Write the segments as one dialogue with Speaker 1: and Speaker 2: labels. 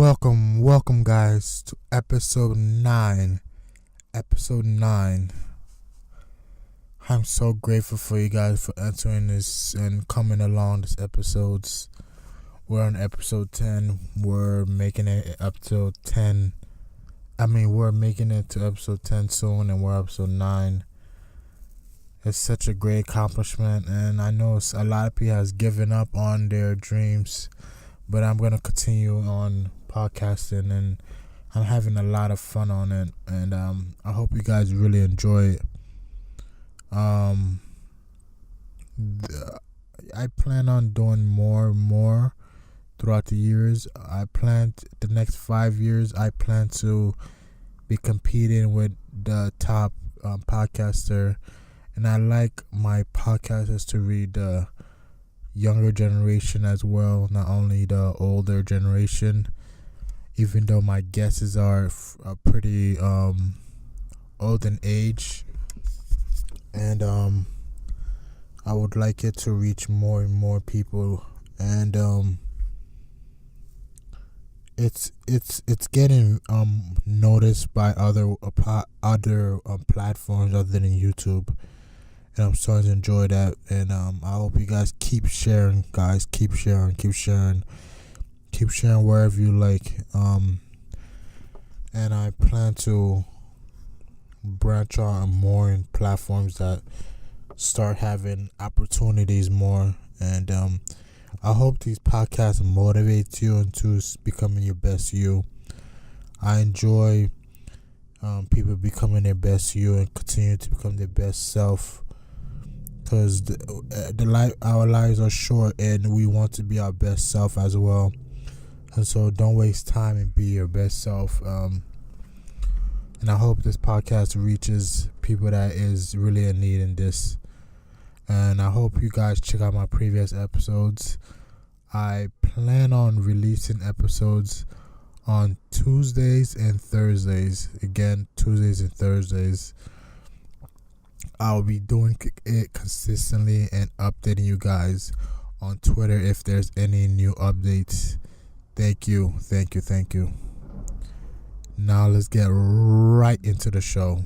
Speaker 1: Welcome, guys, to episode 9. Episode 9. I'm so grateful for you guys for entering this and coming along this episodes. We're on episode 10. We're making it up to 10. We're making it to episode 10 soon, and we're episode 9. It's such a great accomplishment, and I know a lot of people has given up on their dreams, but I'm going to continue on podcasting, and I'm having a lot of fun on it, and I hope you guys really enjoy it. I plan on doing more throughout the years. The next 5 years, I plan to be competing with the top podcaster, and I like my podcasters to read the younger generation as well, not only the older generation, even though my guesses are pretty old in age, and I would like it to reach more and more people, and it's getting noticed by other platforms other than YouTube, and I'm starting to enjoy that, and I hope you guys keep sharing, keep sharing wherever you like, and I plan to branch out more in platforms that start having opportunities more, and I hope these podcasts motivate you into becoming your best you. I enjoy people becoming their best you and continue to become their best self, because our lives are short, and we want to be our best self as well. And so don't waste time and be your best self. And I hope this podcast reaches people that is really in need in this. And I hope you guys check out my previous episodes. I plan on releasing episodes on Tuesdays and Thursdays. Again, Tuesdays and Thursdays. I'll be doing it consistently and updating you guys on Twitter if there's any new updates. Thank you. Now let's get right into the show.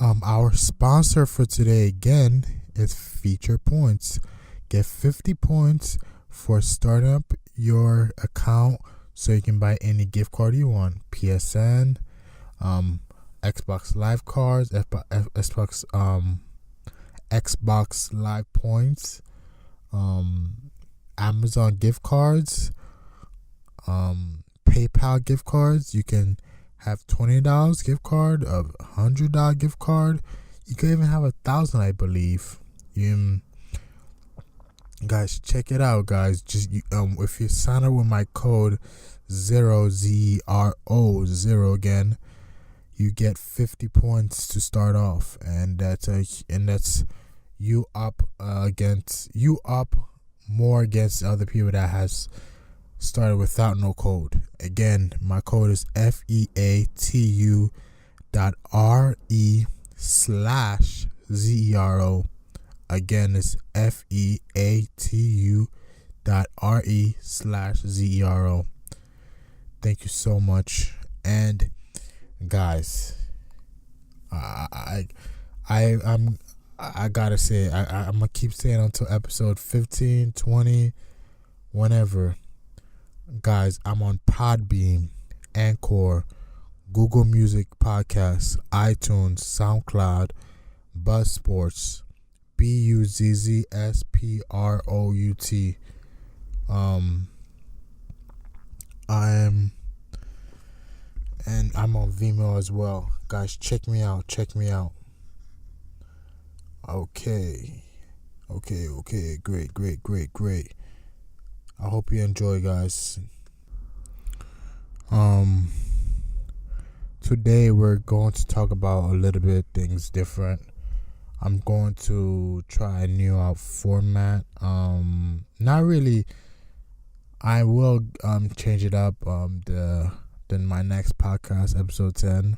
Speaker 1: Our sponsor for today again is Feature Points. Get 50 points for starting up your account so you can buy any gift card you want. PSN, Xbox Live cards, Xbox Live points, Amazon gift cards, PayPal gift cards. You can have $20 gift card, a $100 gift card. You can even have $1,000, I believe. Guys, check it out, guys. Just if you sign up with my code 0 again, you get 50 points to start off, and that's you up more against other people that has started without no code. Again, my code is FEATU.RE/ZERO. Again, it's FEATU.RE/ZERO. Thank you so much. And guys, I gotta say, I'm gonna keep saying until episode 15, 20, whenever. Guys, I'm on Podbean, Anchor, Google Music Podcasts, iTunes, SoundCloud, Buzzsports, BUZZSPROUT. I'm on Vimeo as well. Guys, check me out. Okay. Great. I hope you enjoy, guys. Today we're going to talk about a little bit things different. I'm going to try a new format. Not really. I will change it up than my next podcast, episode 10.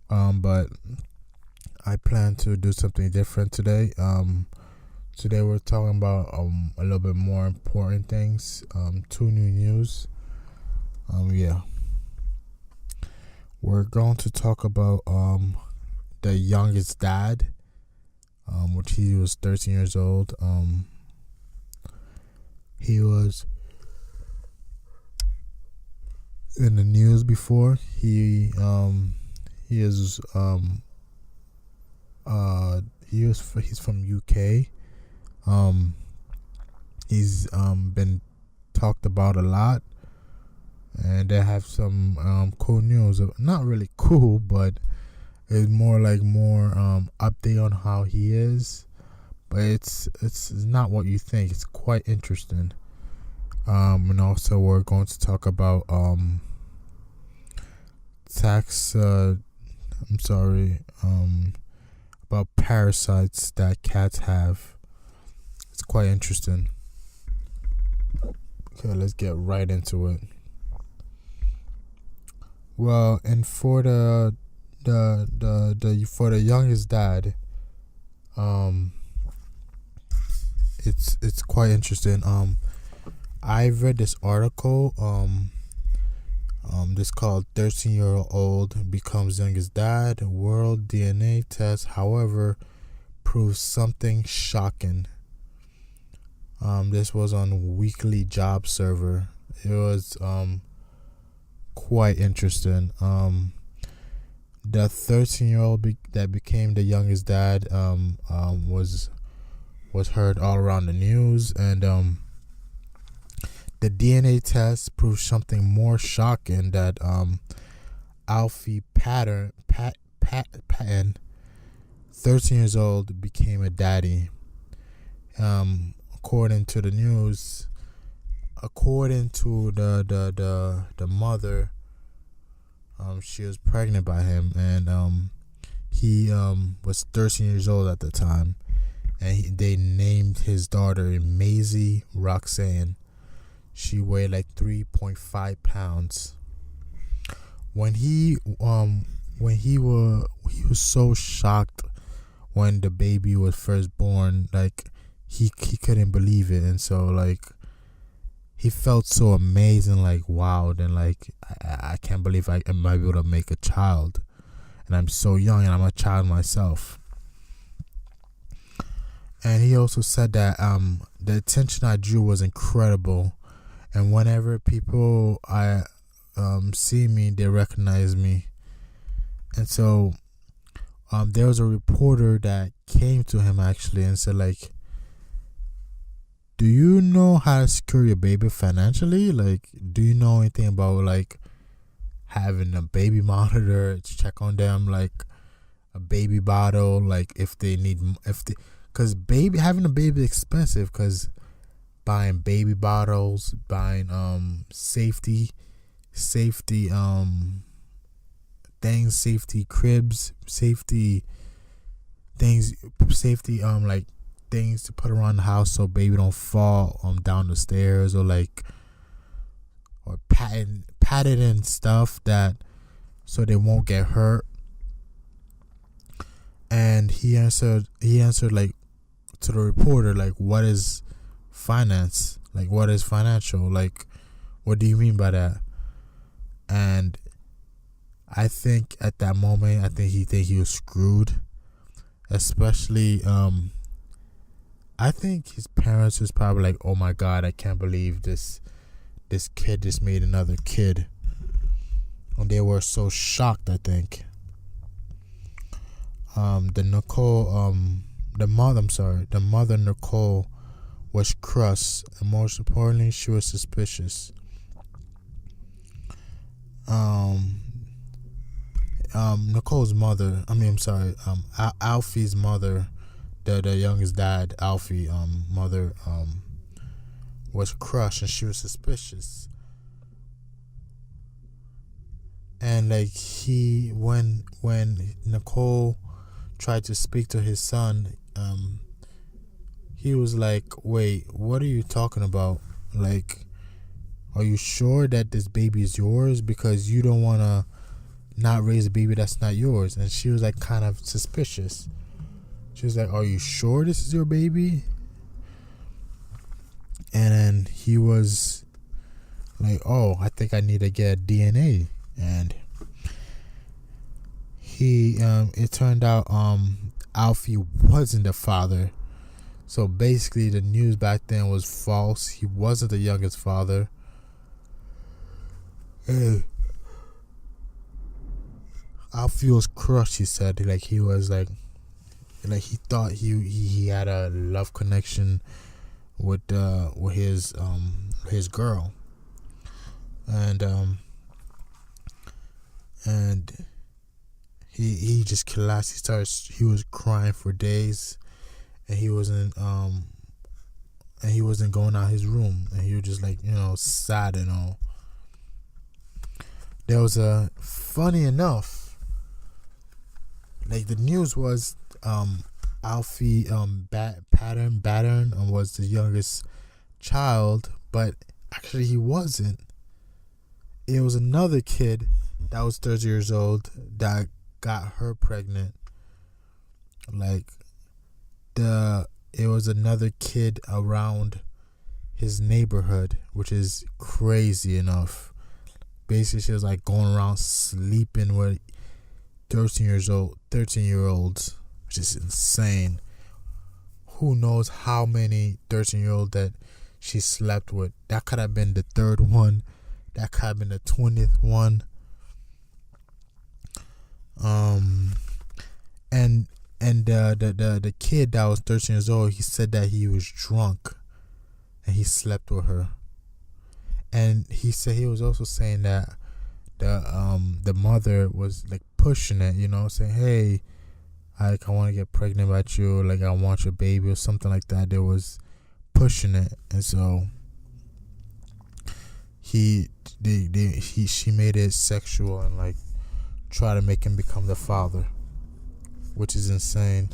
Speaker 1: But I plan to do something different today. Today we're talking about a little bit more important things. 2 new news. Yeah. We're going to talk about the youngest dad, which he was 13 years old. He was in the news before. He is he's from UK. He's been talked about a lot, and they have some cool news. Not really cool, but it's more update on how he is. But it's not what you think. It's quite interesting. And also we're going to talk about about parasites that cats have. It's quite interesting. Okay, let's get right into it. Well, and for the youngest dad, it's quite interesting. I read this article. This called 13-year-old becomes youngest dad. World DNA test, however, proves something shocking. This was on Weekly Job Server. It was quite interesting. The 13-year-old that became the youngest dad was heard all around the news, and the DNA test proved something more shocking, that Alfie Patten, 13 years old, became a daddy. According to the news, according to the mother, she was pregnant by him, and he was 13 years old at the time, and they named his daughter Maisie Roxanne. She weighed like 3.5 pounds. When he was so shocked when the baby was first born, like he couldn't believe it, and so like he felt so amazing, like wow, and like I can't believe I might be able to make a child, and I'm so young and I'm a child myself. And he also said that the attention I drew was incredible. And whenever people see me, they recognize me. And so there was a reporter that came to him actually and said, like, do you know how to secure your baby financially? Like, do you know anything about like having a baby monitor to check on them, like a baby bottle, like because having a baby is expensive, because buying baby bottles, buying safety things, safety cribs, safety things, like things to put around the house so baby don't fall down the stairs, or padded stuff that so they won't get hurt. And he answered like to the reporter, like, what is finance? Like, what is financial? Like, what do you mean by that? And I think at that moment, he was screwed. Especially, I think his parents was probably like, oh my God, I can't believe this kid just made another kid. And they were so shocked, I think. The mother Nicole was crushed, and most importantly, she was suspicious. Nicole's mother, Alfie's mother, the youngest dad, Alfie, mother, was crushed, and she was suspicious. And like when Nicole tried to speak to his son, he was like, wait, what are you talking about? Like, are you sure that this baby is yours? Because you don't want to not raise a baby that's not yours. And she was like kind of suspicious. She was like, are you sure this is your baby? And then he was like, oh, I think I need to get DNA. And it turned out Alfie wasn't the father. So basically the news back then was false. He wasn't the youngest father. And Alfie was crushed, he said. Like he was like he thought he had a love connection with his girl. And he just collapsed. He was crying for days, and he wasn't going out his room, and he was just like, sad and all. There was a funny enough, like the news was Alfie Patten was the youngest child, but actually he wasn't. It was another kid that was 30 years old that got her pregnant. Like it was another kid around his neighborhood, which is crazy enough. Basically, she was like going around sleeping with 13-year-olds, which is insane. Who knows how many 13-year-olds that she slept with? That could have been the third one. That could have been the 20th one. And the kid that was 13 years old, he said that he was drunk and he slept with her. And he said he was also saying that the mother was like pushing it, saying, hey, I want to get pregnant by you, like I want your baby or something like that. They was pushing it, and so she made it sexual and like try to make him become the father, which is insane.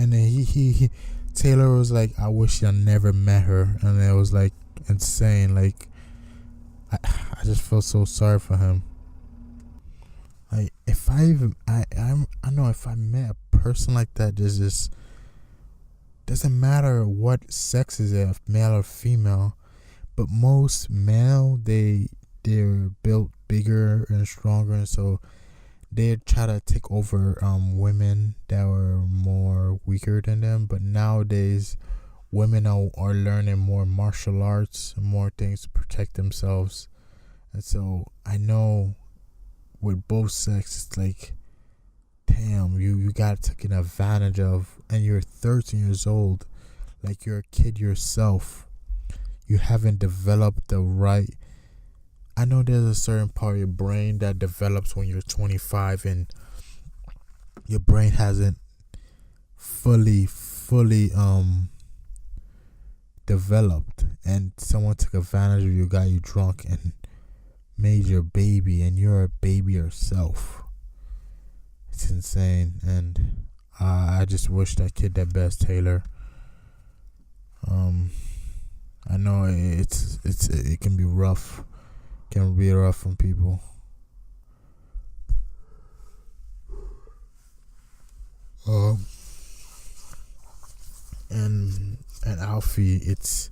Speaker 1: And then he Taylor was like, I wish I never met her, and it was like insane. Like I just felt so sorry for him. Like if I know if I met a person like that, there's just doesn't matter what sex is it, male or female, but most male they're built bigger and stronger, and so they try to take over women that were more weaker than them. But nowadays women are learning more martial arts, more things to protect themselves. And so I know with both sexes, it's like, damn, you got taken advantage of, and you're 13 years old, like you're a kid yourself. You haven't developed the right. I know there's a certain part of your brain that develops when you're 25, and your brain hasn't fully developed, and someone took advantage of you, got you drunk, and made your baby, and you're a baby yourself. It's insane, and I just wish that kid the best, Taylor. I know it can be rough. Can be rough on people. And Alfie, it's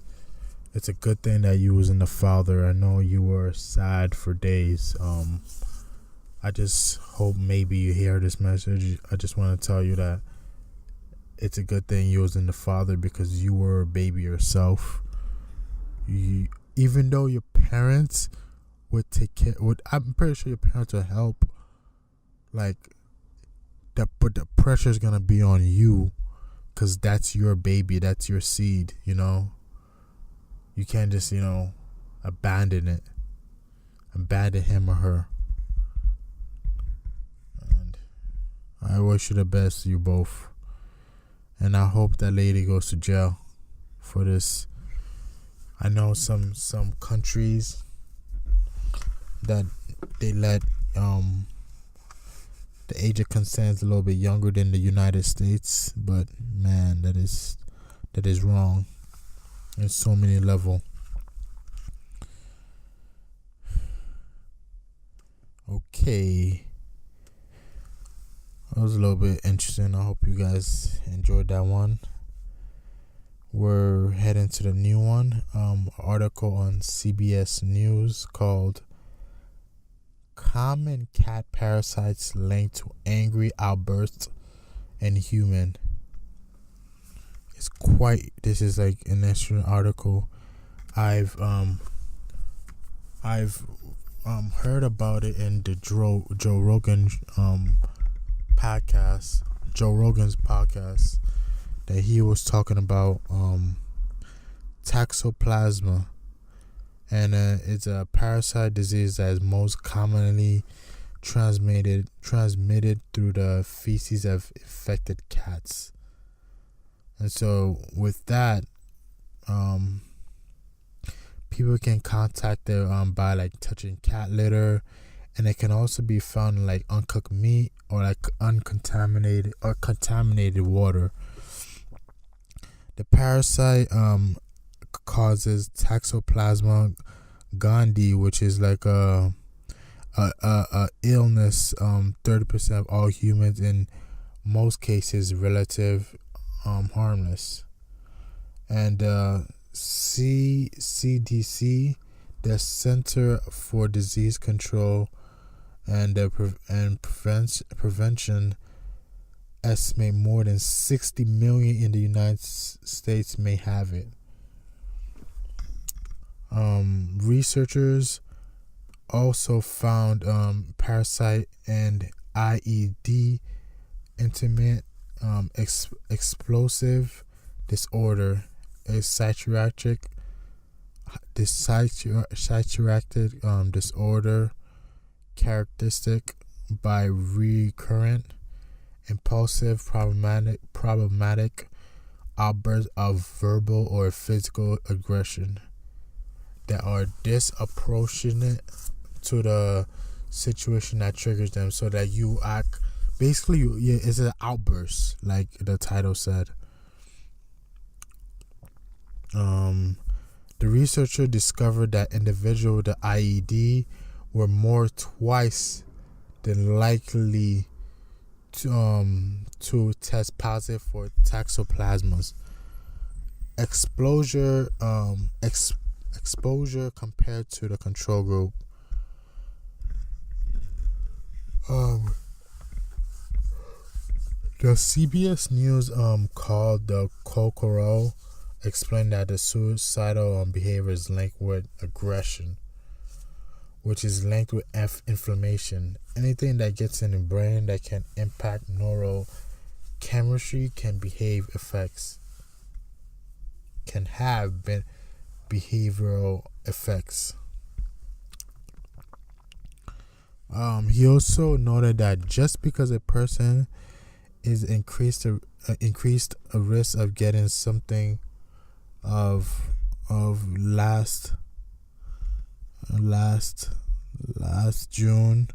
Speaker 1: a good thing that you wasn't the father. I know you were sad for days. I just hope maybe you hear this message. I just want to tell you that it's a good thing you wasn't the father, because you were a baby yourself. Even though your parents would take care, I'm pretty sure your parents would help. Like but the pressure is gonna be on you, because that's your baby, that's your seed. You can't just abandon him or her. And I wish you the best, you both. And I hope that lady goes to jail for this. I know some countries that they let the age of consent is a little bit younger than the United States, but man, that is wrong in so many levels. Okay. was a little bit interesting. I hope you guys enjoyed that one. We're heading to the new one. Article on CBS News called "Common Cat Parasites Linked to Angry Outbursts in Human." This is like an interesting article. I've heard about it in the Joe Rogan podcast. Joe Rogan's podcast, that he was talking about Toxoplasma, and it's a parasite disease that is most commonly transmitted through the feces of infected cats. And so with that, people can contact them by like touching cat litter, and it can also be found in like uncooked meat or like contaminated water. The parasite causes Toxoplasma gondii, which is like a illness. 30% of all humans, in most cases relative harmless. And CDC, the Center for Disease Control and Prevention, estimate more than 60 million in the United States may have it. Researchers also found parasite and IED, intermittent explosive disorder, a psychiatric disorder characteristic by recurrent, impulsive, problematic outbursts of verbal or physical aggression that are disproportionate to the situation that triggers them, so that you act. Basically, it's an outburst, like the title said. The researcher discovered that individuals with the IED were more twice than likely to test positive for Toxoplasmosis. Exposure compared to the control group. The CBS News called the Kokoro explained that the suicidal behavior is linked with aggression, which is linked with inflammation. Anything that gets in the brain that can impact neurochemistry can have behavioral effects. He also noted that just because a person is increased a risk of getting something of last June,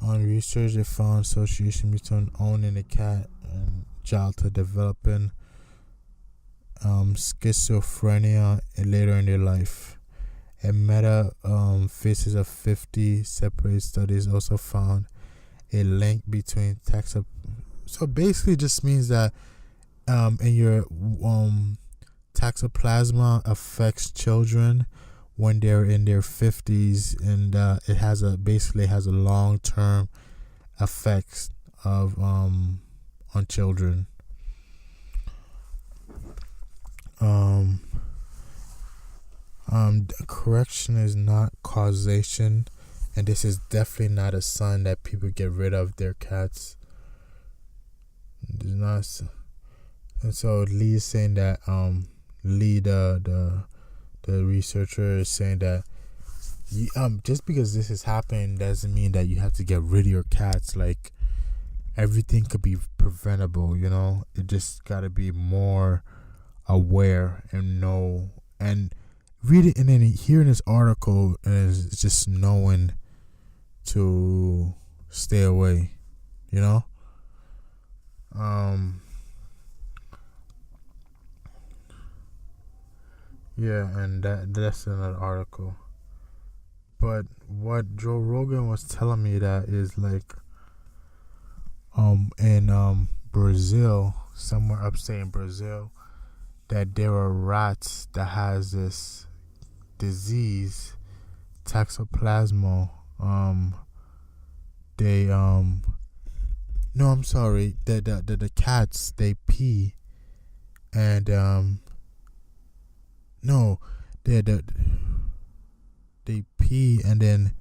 Speaker 1: on research they found association between owning a cat and childhood developing schizophrenia later in their life. A meta phases of 50 separate studies also found a link between so basically it just means that in your Toxoplasma affects children when they're in their 50s, and it has a long-term effects of on children. Correction is not causation, and this is definitely not a sign that people get rid of their cats. It's not. And so Lee is saying that Lee, the researcher, is saying that just because this is happening doesn't mean that you have to get rid of your cats. Like, everything could be preventable, it just got to be more aware and know and read it, and then hearing this article is just knowing to stay away, Yeah, and that's another article. But what Joe Rogan was telling me that is like in Brazil, somewhere upstate in Brazil, that there are rats that has this disease, Toxoplasmo. They no, I'm sorry. The cats, they pee, and no, they pee, and then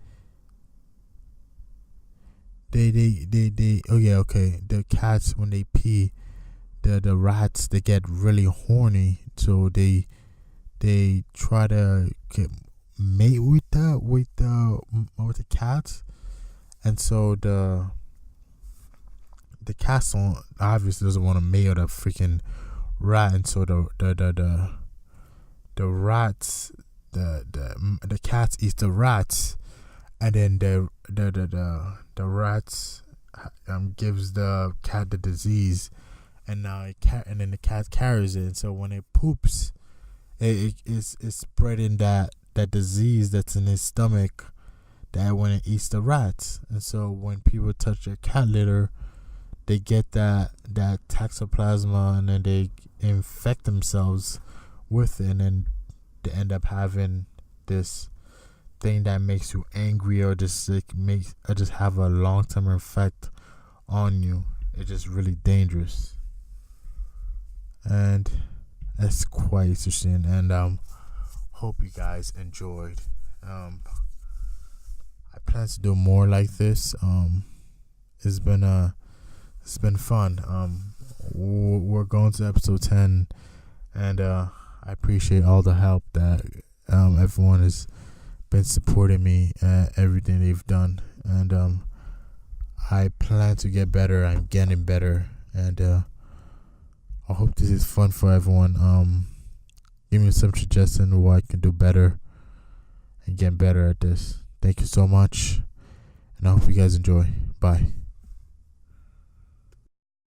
Speaker 1: they okay. The cats, when they pee, the rats, they get really horny, so they try to get mate with the cats, and so the cats obviously doesn't want to mate with a freaking rat, and so the rats, the cats eat the rats, and then the rats gives the cat the disease, and then the cat carries it, and so when it poops, it's spreading that disease that's in his stomach, that when it eats the rats, and so when people touch their cat litter, they get that toxoplasma, and then they infect themselves with it, and then they end up having this thing that makes you angry, or just just have a long-term effect on you. It's just really dangerous, and that's quite interesting. And hope you guys enjoyed. I plan to do more like this. It's been fun. We're going to episode 10, and I appreciate all the help that everyone has been supporting me at everything they've done, and I plan to get better. I'm getting better, and I hope this is fun for everyone. Give me some suggestions on what I can do better and get better at this. Thank you so much, and I hope you guys enjoy. Bye.